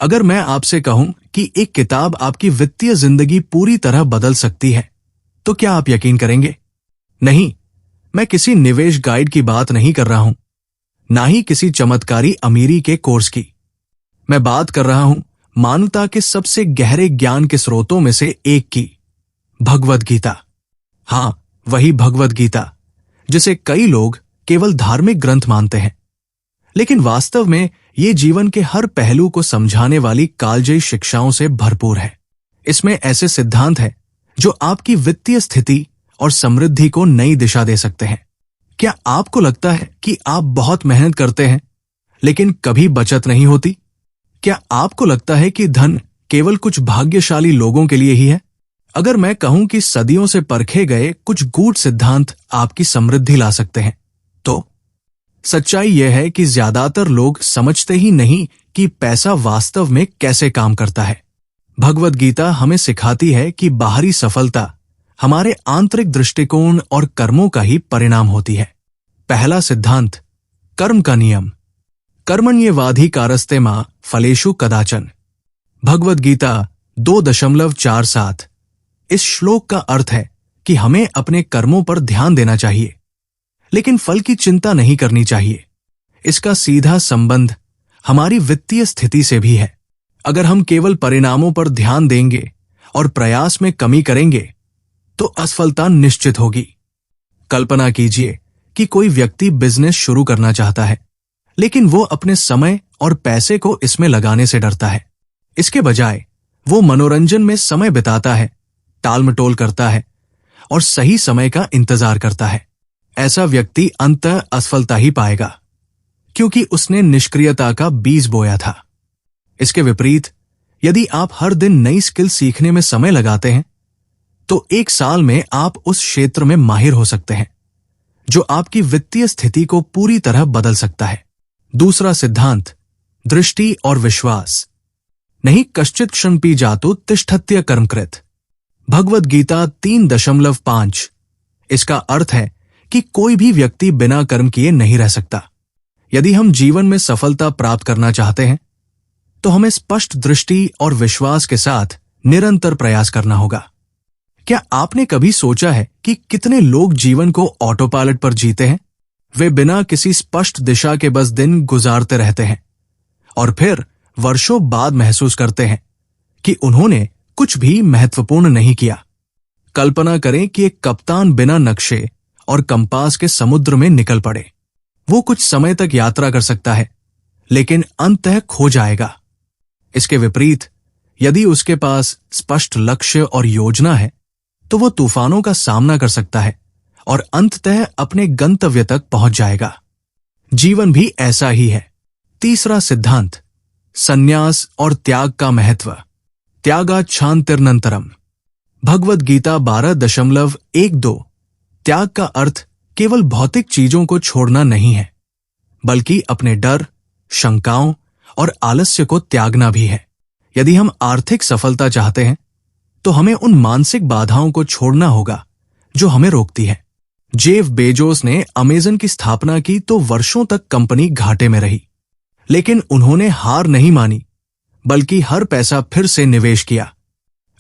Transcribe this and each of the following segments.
अगर मैं आपसे कहूं कि एक किताब आपकी वित्तीय जिंदगी पूरी तरह बदल सकती है, तो क्या आप यकीन करेंगे? नहीं, मैं किसी निवेश गाइड की बात नहीं कर रहा हूं, ना ही किसी चमत्कारी अमीरी के कोर्स की। मैं बात कर रहा हूं मानवता के सबसे गहरे ज्ञान के स्रोतों में से एक की, भगवद गीता। हां, वही भगवद गीता जिसे कई लोग केवल धार्मिक ग्रंथ मानते हैं, लेकिन वास्तव में ये जीवन के हर पहलू को समझाने वाली कालजयी शिक्षाओं से भरपूर है। इसमें ऐसे सिद्धांत हैं जो आपकी वित्तीय स्थिति और समृद्धि को नई दिशा दे सकते हैं। क्या आपको लगता है कि आप बहुत मेहनत करते हैं लेकिन कभी बचत नहीं होती? क्या आपको लगता है कि धन केवल कुछ भाग्यशाली लोगों के लिए ही है? अगर मैं कहूं कि सदियों से परखे गए कुछ गूढ़ सिद्धांत आपकी समृद्धि ला सकते हैं, तो सच्चाई यह है कि ज्यादातर लोग समझते ही नहीं कि पैसा वास्तव में कैसे काम करता है। भगवद गीता हमें सिखाती है कि बाहरी सफलता हमारे आंतरिक दृष्टिकोण और कर्मों का ही परिणाम होती है। पहला सिद्धांत, कर्म का नियम। कर्मण्येवाधिकारस्ते मा फलेषु कदाचन। भगवद गीता 2.47। इस श्लोक का अर्थ है कि हमें अपने कर्मों पर ध्यान देना चाहिए, लेकिन फल की चिंता नहीं करनी चाहिए। इसका सीधा संबंध हमारी वित्तीय स्थिति से भी है। अगर हम केवल परिणामों पर ध्यान देंगे और प्रयास में कमी करेंगे, तो असफलता निश्चित होगी। कल्पना कीजिए कि कोई व्यक्ति बिजनेस शुरू करना चाहता है, लेकिन वो अपने समय और पैसे को इसमें लगाने से डरता है। इसके बजाय वो मनोरंजन में समय बिताता है, टाल-मटोल करता है और सही समय का इंतजार करता है। ऐसा व्यक्ति अंततः असफलता ही पाएगा, क्योंकि उसने निष्क्रियता का बीज बोया था। इसके विपरीत, यदि आप हर दिन नई स्किल सीखने में समय लगाते हैं, तो 1 साल में आप उस क्षेत्र में माहिर हो सकते हैं जो आपकी वित्तीय स्थिति को पूरी तरह बदल सकता है। दूसरा सिद्धांत, दृष्टि और विश्वास। नहीं कश्चित् क्षणपि जातु तिष्ठत्य कर्मकृत। भगवद गीता 3.5। इसका अर्थ है कि कोई भी व्यक्ति बिना कर्म किए नहीं रह सकता। यदि हम जीवन में सफलता प्राप्त करना चाहते हैं, तो हमें स्पष्ट दृष्टि और विश्वास के साथ निरंतर प्रयास करना होगा। क्या आपने कभी सोचा है कि कितने लोग जीवन को ऑटो पायलट पर जीते हैं? वे बिना किसी स्पष्ट दिशा के बस दिन गुजारते रहते हैं और फिर वर्षों बाद महसूस करते हैं कि उन्होंने कुछ भी महत्वपूर्ण नहीं किया। कल्पना करें कि एक कप्तान बिना नक्शे और कंपास के समुद्र में निकल पड़े। वो कुछ समय तक यात्रा कर सकता है, लेकिन अंततः खो जाएगा। इसके विपरीत, यदि उसके पास स्पष्ट लक्ष्य और योजना है, तो वो तूफानों का सामना कर सकता है और अंततः अपने गंतव्य तक पहुंच जाएगा। जीवन भी ऐसा ही है। तीसरा सिद्धांत, संन्यास और त्याग का महत्व। त्यागात् शान्तिरनन्तरम्। भगवद गीता 12.12। त्याग का अर्थ केवल भौतिक चीजों को छोड़ना नहीं है, बल्कि अपने डर, शंकाओं और आलस्य को त्यागना भी है। यदि हम आर्थिक सफलता चाहते हैं, तो हमें उन मानसिक बाधाओं को छोड़ना होगा जो हमें रोकती है। जेफ बेजोस ने अमेज़न की स्थापना की तो वर्षों तक कंपनी घाटे में रही, लेकिन उन्होंने हार नहीं मानी, बल्कि हर पैसा फिर से निवेश किया।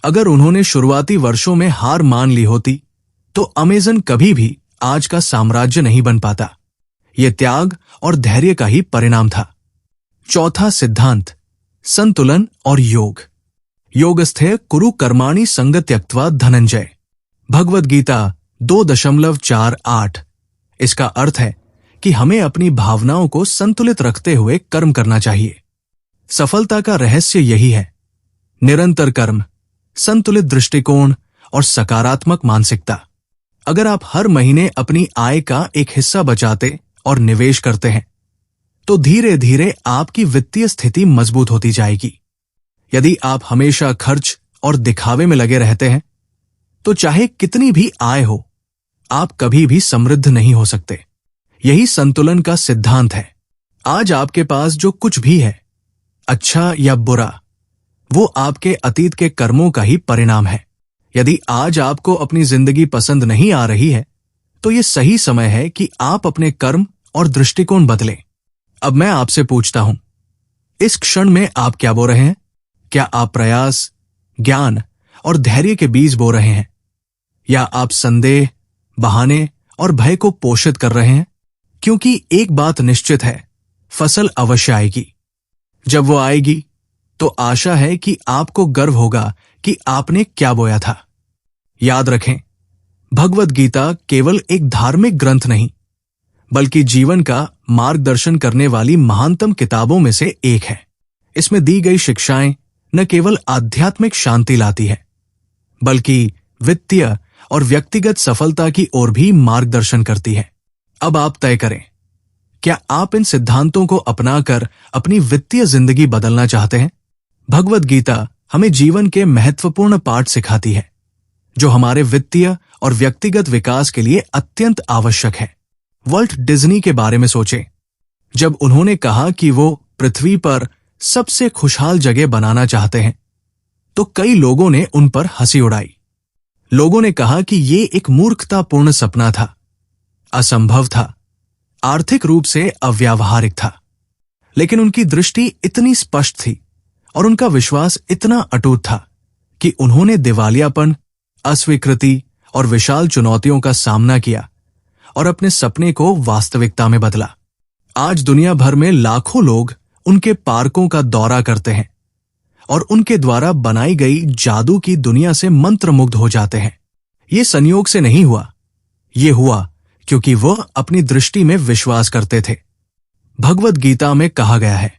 अगर उन्होंने शुरुआती वर्षों में हार मान ली होती, तो अमेज़न कभी भी आज का साम्राज्य नहीं बन पाता। यह त्याग और धैर्य का ही परिणाम था। चौथा सिद्धांत, संतुलन और योग। योगस्थे कुरु कर्माणि संग त्यक्त्वा धनंजय। भगवद गीता 2.48। इसका अर्थ है कि हमें अपनी भावनाओं को संतुलित रखते हुए कर्म करना चाहिए। सफलता का रहस्य यही है, निरंतर कर्म, संतुलित दृष्टिकोण और सकारात्मक मानसिकता। अगर आप हर महीने अपनी आय का एक हिस्सा बचाते और निवेश करते हैं, तो धीरे धीरे आपकी वित्तीय स्थिति मजबूत होती जाएगी। यदि आप हमेशा खर्च और दिखावे में लगे रहते हैं, तो चाहे कितनी भी आय हो, आप कभी भी समृद्ध नहीं हो सकते। यही संतुलन का सिद्धांत है। आज आपके पास जो कुछ भी है, अच्छा या बुरा, वो आपके अतीत के कर्मों का ही परिणाम है। यदि आज आपको अपनी जिंदगी पसंद नहीं आ रही है, तो ये सही समय है कि आप अपने कर्म और दृष्टिकोण बदलें। अब मैं आपसे पूछता हूं, इस क्षण में आप क्या बो रहे हैं? क्या आप प्रयास, ज्ञान और धैर्य के बीज बो रहे हैं, या आप संदेह, बहाने और भय को पोषित कर रहे हैं? क्योंकि एक बात निश्चित है, फसल अवश्य आएगी। जब वो आएगी तो आशा है कि आपको गर्व होगा कि आपने क्या बोया था। याद रखें, भगवद गीता केवल एक धार्मिक ग्रंथ नहीं, बल्कि जीवन का मार्गदर्शन करने वाली महानतम किताबों में से एक है। इसमें दी गई शिक्षाएं न केवल आध्यात्मिक शांति लाती है, बल्कि वित्तीय और व्यक्तिगत सफलता की ओर भी मार्गदर्शन करती है। अब आप तय करें, क्या आप इन सिद्धांतों को अपनाकर अपनी वित्तीय जिंदगी बदलना चाहते हैं? भगवद गीता हमें जीवन के महत्वपूर्ण पाठ सिखाती है, जो हमारे वित्तीय और व्यक्तिगत विकास के लिए अत्यंत आवश्यक है। वॉल्ट डिज्नी के बारे में सोचें। जब उन्होंने कहा कि वो पृथ्वी पर सबसे खुशहाल जगह बनाना चाहते हैं, तो कई लोगों ने उन पर हंसी उड़ाई। लोगों ने कहा कि ये एक मूर्खतापूर्ण सपना था, असंभव था, आर्थिक रूप से अव्यावहारिक था। लेकिन उनकी दृष्टि इतनी स्पष्ट थी और उनका विश्वास इतना अटूट था कि उन्होंने दिवालियापन, अस्वीकृति और विशाल चुनौतियों का सामना किया और अपने सपने को वास्तविकता में बदला। आज दुनिया भर में लाखों लोग उनके पार्कों का दौरा करते हैं और उनके द्वारा बनाई गई जादू की दुनिया से मंत्रमुग्ध हो जाते हैं। ये संयोग से नहीं हुआ, ये हुआ क्योंकि वह अपनी दृष्टि में विश्वास करते थे। भगवद गीता में कहा गया है,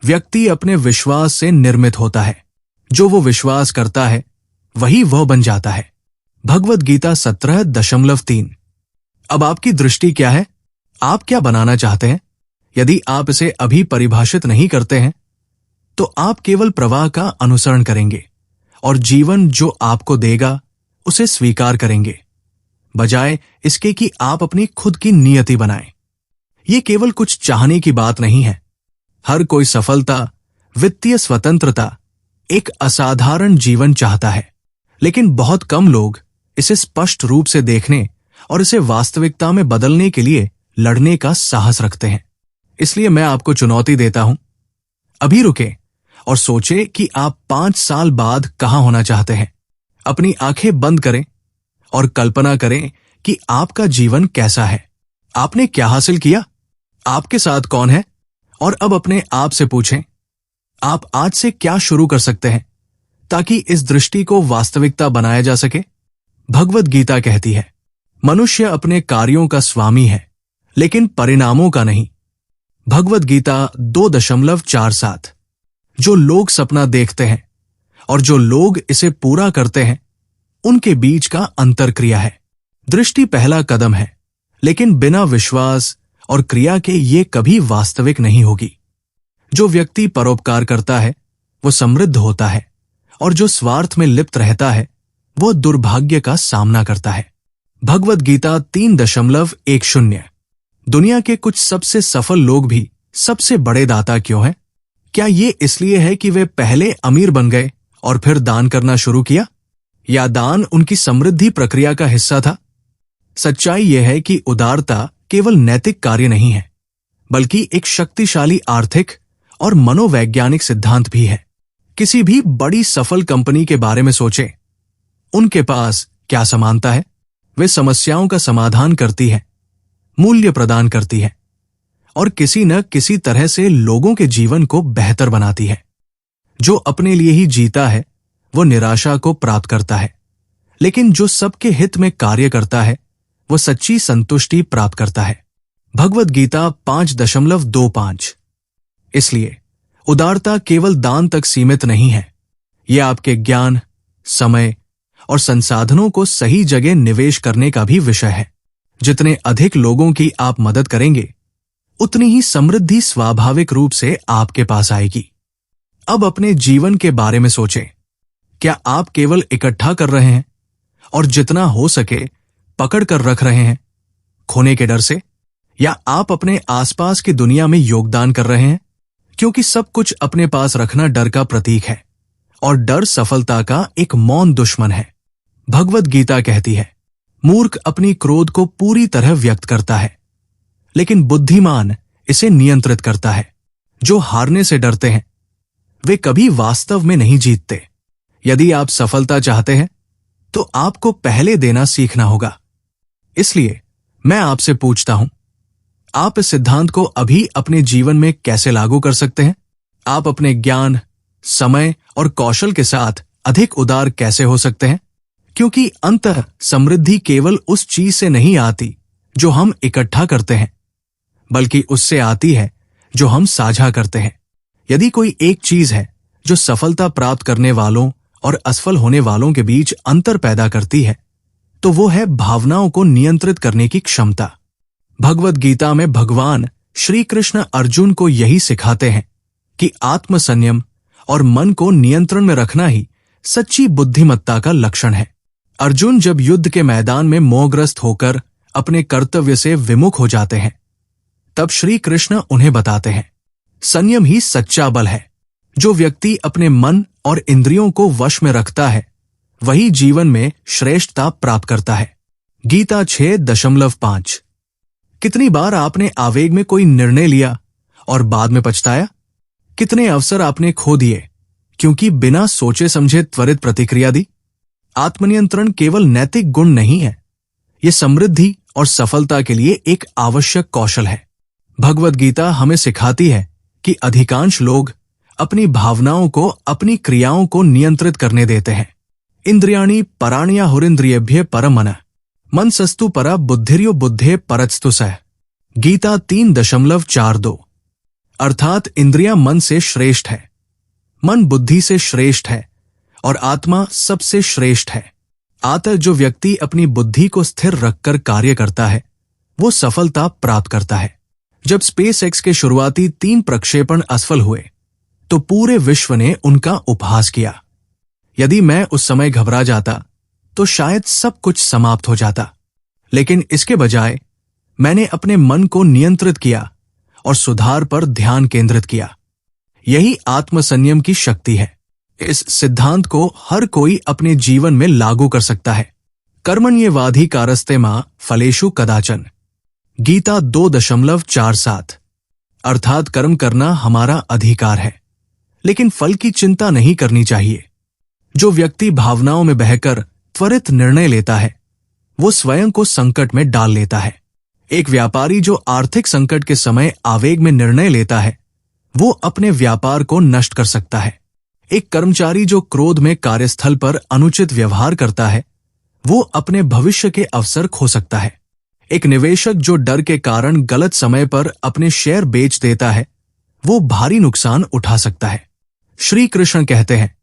व्यक्ति अपने विश्वास से निर्मित होता है। जो वो विश्वास करता है वही वह बन जाता है। भगवद गीता 17.3। अब आपकी दृष्टि क्या है? आप क्या बनाना चाहते हैं? यदि आप इसे अभी परिभाषित नहीं करते हैं, तो आप केवल प्रवाह का अनुसरण करेंगे और जीवन जो आपको देगा उसे स्वीकार करेंगे, बजाय इसके कि आप अपनी खुद की नियति बनाएं। ये केवल कुछ चाहने की बात नहीं है। हर कोई सफलता, वित्तीय स्वतंत्रता, एक असाधारण जीवन चाहता है, लेकिन बहुत कम लोग इसे स्पष्ट रूप से देखने और इसे वास्तविकता में बदलने के लिए लड़ने का साहस रखते हैं। इसलिए मैं आपको चुनौती देता हूं, अभी रुकें और सोचें कि आप 5 साल बाद कहां होना चाहते हैं। अपनी आंखें बंद करें और कल्पना करें कि आपका जीवन कैसा है। आपने क्या हासिल किया? आपके साथ कौन है? और अब अपने आप से पूछें, आप आज से क्या शुरू कर सकते हैं ताकि इस दृष्टि को वास्तविकता बनाया जा सके? भगवद गीता कहती है, मनुष्य अपने कार्यों का स्वामी है, लेकिन परिणामों का नहीं। भगवद गीता 2.47। जो लोग सपना देखते हैं और जो लोग इसे पूरा करते हैं, उनके बीच का अंतरक्रिया है। दृष्टि पहला कदम है, लेकिन बिना विश्वास और क्रिया के ये कभी वास्तविक नहीं होगी। जो व्यक्ति परोपकार करता है वो समृद्ध होता है, और जो स्वार्थ में लिप्त रहता है वो दुर्भाग्य का सामना करता है। भगवद गीता 3.10। दुनिया के कुछ सबसे सफल लोग भी सबसे बड़े दाता क्यों हैं? क्या ये इसलिए है कि वे पहले अमीर बन गए और फिर दान करना शुरू किया, या दान उनकी समृद्धि प्रक्रिया का हिस्सा था? सच्चाई यह है कि उदारता केवल नैतिक कार्य नहीं है, बल्कि एक शक्तिशाली आर्थिक और मनोवैज्ञानिक सिद्धांत भी है। किसी भी बड़ी सफल कंपनी के बारे में सोचें, उनके पास क्या समानता है? वे समस्याओं का समाधान करती है, मूल्य प्रदान करती है और किसी न किसी तरह से लोगों के जीवन को बेहतर बनाती है। जो अपने लिए ही जीता है वो निराशा को प्राप्त करता है, लेकिन जो सबके हित में कार्य करता है वो सच्ची संतुष्टि प्राप्त करता है। भगवद गीता 5.25। इसलिए उदारता केवल दान तक सीमित नहीं है, यह आपके ज्ञान, समय और संसाधनों को सही जगह निवेश करने का भी विषय है। जितने अधिक लोगों की आप मदद करेंगे, उतनी ही समृद्धि स्वाभाविक रूप से आपके पास आएगी। अब अपने जीवन के बारे में सोचें, क्या आप केवल इकट्ठा कर रहे हैं और जितना हो सके पकड़ कर रख रहे हैं खोने के डर से, या आप अपने आसपास की दुनिया में योगदान कर रहे हैं? क्योंकि सब कुछ अपने पास रखना डर का प्रतीक है, और डर सफलता का एक मौन दुश्मन है। भगवद गीता कहती है, मूर्ख अपनी क्रोध को पूरी तरह व्यक्त करता है, लेकिन बुद्धिमान इसे नियंत्रित करता है। जो हारने से डरते हैं वे कभी वास्तव में नहीं जीतते। यदि आप सफलता चाहते हैं तो आपको पहले देना सीखना होगा। इसलिए मैं आपसे पूछता हूं, आप इस सिद्धांत को अभी अपने जीवन में कैसे लागू कर सकते हैं? आप अपने ज्ञान, समय और कौशल के साथ अधिक उदार कैसे हो सकते हैं? क्योंकि अंततः समृद्धि केवल उस चीज से नहीं आती जो हम इकट्ठा करते हैं, बल्कि उससे आती है जो हम साझा करते हैं। यदि कोई एक चीज है जो सफलता प्राप्त करने वालों और असफल होने वालों के बीच अंतर पैदा करती है, तो वो है भावनाओं को नियंत्रित करने की क्षमता। भगवद गीता में भगवान श्री कृष्ण अर्जुन को यही सिखाते हैं कि आत्मसंयम और मन को नियंत्रण में रखना ही सच्ची बुद्धिमत्ता का लक्षण है। अर्जुन जब युद्ध के मैदान में मोहग्रस्त होकर अपने कर्तव्य से विमुख हो जाते हैं, तब श्री कृष्ण उन्हें बताते हैं, संयम ही सच्चा बल है। जो व्यक्ति अपने मन और इंद्रियों को वश में रखता है वही जीवन में श्रेष्ठता प्राप्त करता है। गीता 6.5। कितनी बार आपने आवेग में कोई निर्णय लिया और बाद में पछताया? कितने अवसर आपने खो दिए क्योंकि बिना सोचे समझे त्वरित प्रतिक्रिया दी? आत्मनियंत्रण केवल नैतिक गुण नहीं है, यह समृद्धि और सफलता के लिए एक आवश्यक कौशल है। भगवद गीता हमें सिखाती है कि अधिकांश लोग अपनी भावनाओं को अपनी क्रियाओं को नियंत्रित करने देते हैं। इंद्रियाणि पराण्याहुरिन्द्रियेभ्यः परम मनः मनसस्तु परा बुद्धिर्यो बुद्धे परस्तु सः। गीता 3.42। अर्थात इंद्रियां मन से श्रेष्ठ है, मन बुद्धि से श्रेष्ठ है और आत्मा सबसे श्रेष्ठ है। अतः जो व्यक्ति अपनी बुद्धि को स्थिर रखकर कार्य करता है वो सफलता प्राप्त करता है। जब स्पेसएक्स के शुरुआती 3 प्रक्षेपण असफल हुए तो पूरे विश्व ने उनका उपहास किया। यदि मैं उस समय घबरा जाता तो शायद सब कुछ समाप्त हो जाता, लेकिन इसके बजाय मैंने अपने मन को नियंत्रित किया और सुधार पर ध्यान केंद्रित किया। यही आत्मसंयम की शक्ति है। इस सिद्धांत को हर कोई अपने जीवन में लागू कर सकता है। कर्मण्येवाधिकारस्ते मा फलेषु कदाचन। गीता 2.47। अर्थात कर्म करना हमारा अधिकार है, लेकिन फल की चिंता नहीं करनी चाहिए। जो व्यक्ति भावनाओं में बहकर त्वरित निर्णय लेता है वो स्वयं को संकट में डाल लेता है। एक व्यापारी जो आर्थिक संकट के समय आवेग में निर्णय लेता है वो अपने व्यापार को नष्ट कर सकता है। एक कर्मचारी जो क्रोध में कार्यस्थल पर अनुचित व्यवहार करता है वो अपने भविष्य के अवसर खो सकता है। एक निवेशक जो डर के कारण गलत समय पर अपने शेयर बेच देता है वो भारी नुकसान उठा सकता है। श्री कृष्ण कहते हैं,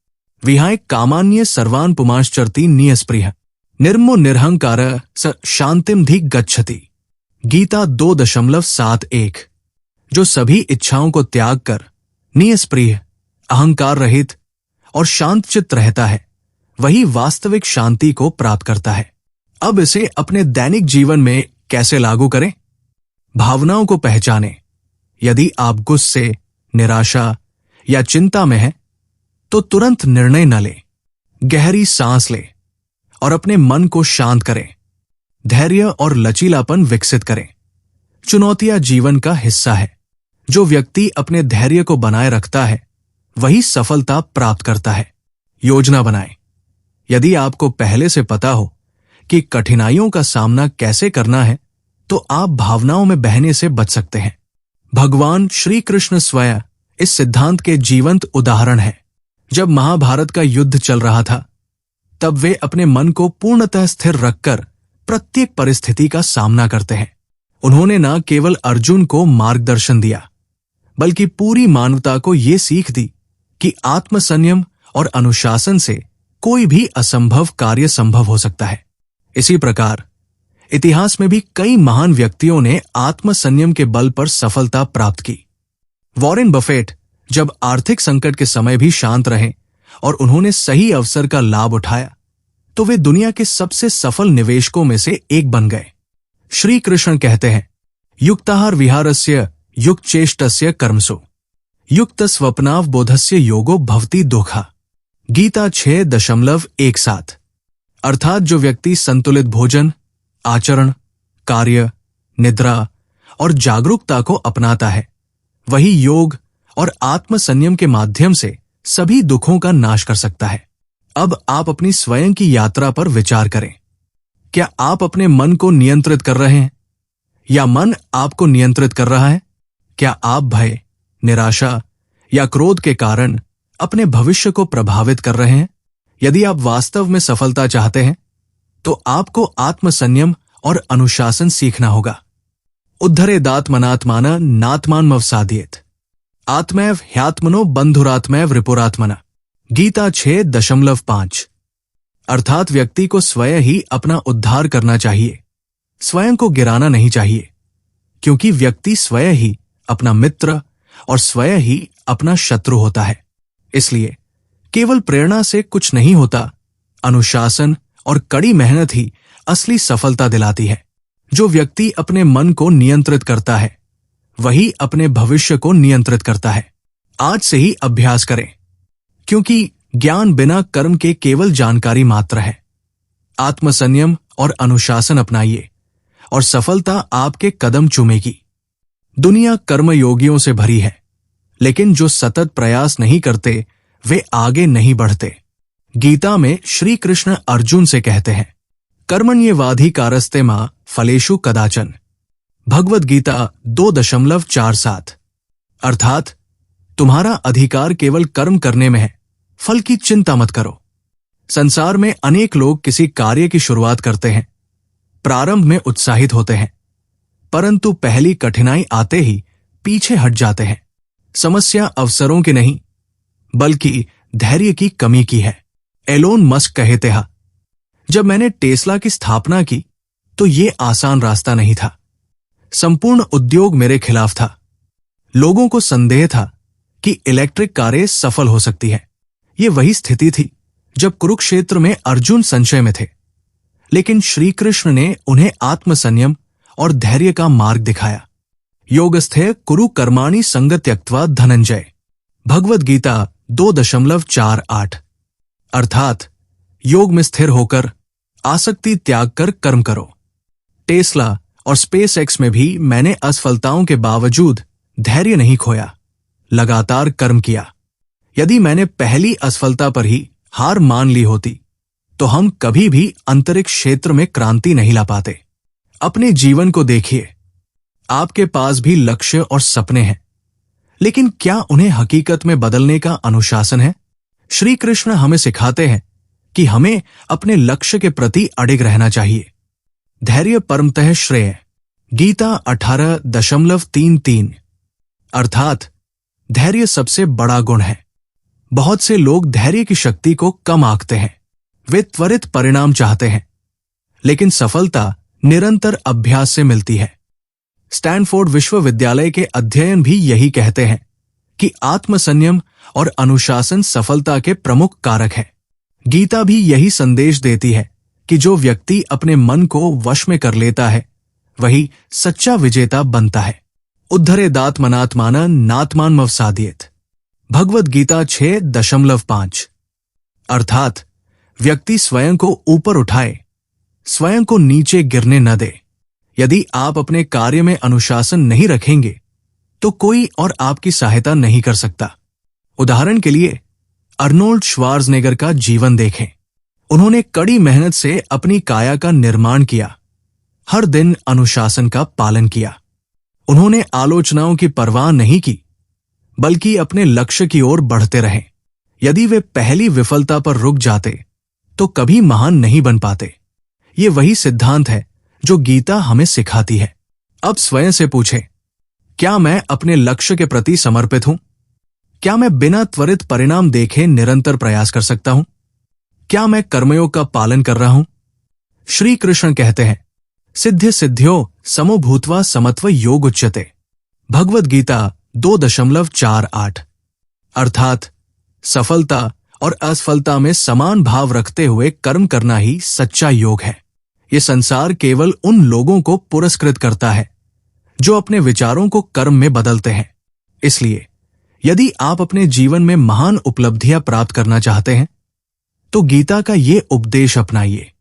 विहाय कामान्य सर्वान् पुमांश्चरति नियस्पृह निर्मो निरहंकार स शांतिम धी गच्छति। गीता 2.71। जो सभी इच्छाओं को त्याग कर नियस्पृह, अहंकार रहित और शांत चित्त रहता है वही वास्तविक शांति को प्राप्त करता है। अब इसे अपने दैनिक जीवन में कैसे लागू करें? भावनाओं को पहचानें। यदि आप गुस्से, निराशा या चिंता में हैं तो तुरंत निर्णय न लें। गहरी सांस लें और अपने मन को शांत करें। धैर्य और लचीलापन विकसित करें। चुनौतियां जीवन का हिस्सा है। जो व्यक्ति अपने धैर्य को बनाए रखता है वही सफलता प्राप्त करता है। योजना बनाएं। यदि आपको पहले से पता हो कि कठिनाइयों का सामना कैसे करना है तो आप भावनाओं में बहने से बच सकते हैं। भगवान श्री कृष्ण स्वयं इस सिद्धांत के जीवंत उदाहरण हैं। जब महाभारत का युद्ध चल रहा था तब वे अपने मन को पूर्णतः स्थिर रखकर प्रत्येक परिस्थिति का सामना करते हैं। उन्होंने न केवल अर्जुन को मार्गदर्शन दिया बल्कि पूरी मानवता को ये सीख दी कि आत्मसंयम और अनुशासन से कोई भी असंभव कार्य संभव हो सकता है। इसी प्रकार इतिहास में भी कई महान व्यक्तियों ने आत्मसंयम के बल पर सफलता प्राप्त की। वॉरेन बफेट जब आर्थिक संकट के समय भी शांत रहे और उन्होंने सही अवसर का लाभ उठाया तो वे दुनिया के सबसे सफल निवेशकों में से एक बन गए। श्री कृष्ण कहते हैं, युक्ताहार विहारस्य युक्त चेष्टस्य कर्मसु युक्त स्वप्नावबोधस्य योगो भवति दोखा। गीता 6.17। अर्थात जो व्यक्ति संतुलित भोजन, आचरण, कार्य, निद्रा और जागरूकता को अपनाता है वही योग और आत्म संयम के माध्यम से सभी दुखों का नाश कर सकता है। अब आप अपनी स्वयं की यात्रा पर विचार करें। क्या आप अपने मन को नियंत्रित कर रहे हैं या मन आपको नियंत्रित कर रहा है? क्या आप भय, निराशा या क्रोध के कारण अपने भविष्य को प्रभावित कर रहे हैं? यदि आप वास्तव में सफलता चाहते हैं तो आपको आत्म संयम और अनुशासन सीखना होगा। उद्धरेदात्मनात्मान नात्मानमवसादयेत् आत्मैव ह्यात्मनो बंधुरात्मैव रिपुरात्मना। गीता 6.5। अर्थात व्यक्ति को स्वयं ही अपना उद्धार करना चाहिए, स्वयं को गिराना नहीं चाहिए, क्योंकि व्यक्ति स्वयं ही अपना मित्र और स्वयं ही अपना शत्रु होता है। इसलिए केवल प्रेरणा से कुछ नहीं होता, अनुशासन और कड़ी मेहनत ही असली सफलता दिलाती है। जो व्यक्ति अपने मन को नियंत्रित करता है वही अपने भविष्य को नियंत्रित करता है। आज से ही अभ्यास करें, क्योंकि ज्ञान बिना कर्म के केवल जानकारी मात्र है। आत्मसंयम और अनुशासन अपनाइए और सफलता आपके कदम चूमेगी। दुनिया कर्मयोगियों से भरी है, लेकिन जो सतत प्रयास नहीं करते वे आगे नहीं बढ़ते। गीता में श्री कृष्ण अर्जुन से कहते हैं, कर्मण्येवाधिकारस्ते मा फलेषु कदाचन। भगवद गीता 2.47। अर्थात तुम्हारा अधिकार केवल कर्म करने में है, फल की चिंता मत करो। संसार में अनेक लोग किसी कार्य की शुरुआत करते हैं, प्रारंभ में उत्साहित होते हैं, परंतु पहली कठिनाई आते ही पीछे हट जाते हैं। समस्या अवसरों की नहीं, बल्कि धैर्य की कमी की है। एलोन मस्क कहते हैं, जब मैंने टेस्ला की स्थापना की तो ये आसान रास्ता नहीं था। संपूर्ण उद्योग मेरे खिलाफ था। लोगों को संदेह था कि इलेक्ट्रिक कारें सफल हो सकती है। ये वही स्थिति थी जब कुरुक्षेत्र में अर्जुन संशय में थे, लेकिन श्री कृष्ण ने उन्हें आत्मसंयम और धैर्य का मार्ग दिखाया। योगस्थे कुरु कर्माणि संग त्यक्त्वा धनंजय। भगवद गीता 2.48। अर्थात योग में स्थिर होकर आसक्ति त्याग कर कर्म करो। टेस्ला और स्पेस एक्स में भी मैंने असफलताओं के बावजूद धैर्य नहीं खोया, लगातार कर्म किया। यदि मैंने पहली असफलता पर ही हार मान ली होती तो हम कभी भी अंतरिक्ष क्षेत्र में क्रांति नहीं ला पाते। अपने जीवन को देखिए, आपके पास भी लक्ष्य और सपने हैं, लेकिन क्या उन्हें हकीकत में बदलने का अनुशासन है? श्री कृष्ण हमें सिखाते हैं कि हमें अपने लक्ष्य के प्रति अडिग रहना चाहिए। धैर्य परमतः श्रेय। गीता 18.33। अर्थात धैर्य सबसे बड़ा गुण है। बहुत से लोग धैर्य की शक्ति को कम आंकते हैं। वे त्वरित परिणाम चाहते हैं, लेकिन सफलता निरंतर अभ्यास से मिलती है। स्टैनफोर्ड विश्वविद्यालय के अध्ययन भी यही कहते हैं कि आत्मसंयम और अनुशासन सफलता के प्रमुख कारक है। गीता भी यही संदेश देती है कि जो व्यक्ति अपने मन को वश में कर लेता है वही सच्चा विजेता बनता है। उद्धरेदात्मनात्मान नात्मानमवसादयेत्। भगवद गीता 6.5। अर्थात व्यक्ति स्वयं को ऊपर उठाए, स्वयं को नीचे गिरने न दे। यदि आप अपने कार्य में अनुशासन नहीं रखेंगे तो कोई और आपकी सहायता नहीं कर सकता। उदाहरण के लिए अर्नोल्ड श्वार्ज़नेगर का जीवन देखें। उन्होंने कड़ी मेहनत से अपनी काया का निर्माण किया, हर दिन अनुशासन का पालन किया। उन्होंने आलोचनाओं की परवाह नहीं की, बल्कि अपने लक्ष्य की ओर बढ़ते रहे। यदि वे पहली विफलता पर रुक जाते तो कभी महान नहीं बन पाते। ये वही सिद्धांत है जो गीता हमें सिखाती है। अब स्वयं से पूछें, क्या मैं अपने लक्ष्य के प्रति समर्पित हूं? क्या मैं बिना त्वरित परिणाम देखे निरंतर प्रयास कर सकता हूं? क्या मैं कर्मयोग का पालन कर रहा हूं? श्री कृष्ण कहते हैं, सिद्ध सिद्ध्यो समो भूत्वा समत्व योग उच्यते। भगवद गीता 2.48। अर्थात सफलता और असफलता में समान भाव रखते हुए कर्म करना ही सच्चा योग है। ये संसार केवल उन लोगों को पुरस्कृत करता है जो अपने विचारों को कर्म में बदलते हैं। इसलिए यदि आप अपने जीवन में महान उपलब्धियां प्राप्त करना चाहते हैं तो गीता का ये उपदेश अपनाइए।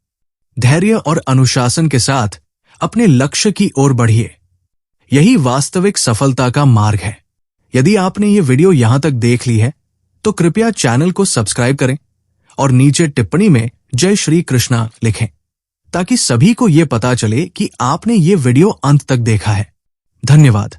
धैर्य और अनुशासन के साथ अपने लक्ष्य की ओर बढ़िए। यही वास्तविक सफलता का मार्ग है। यदि आपने ये वीडियो यहां तक देख ली है तो कृपया चैनल को सब्सक्राइब करें और नीचे टिप्पणी में जय श्री कृष्णा लिखें, ताकि सभी को यह पता चले कि आपने ये वीडियो अंत तक देखा है। धन्यवाद।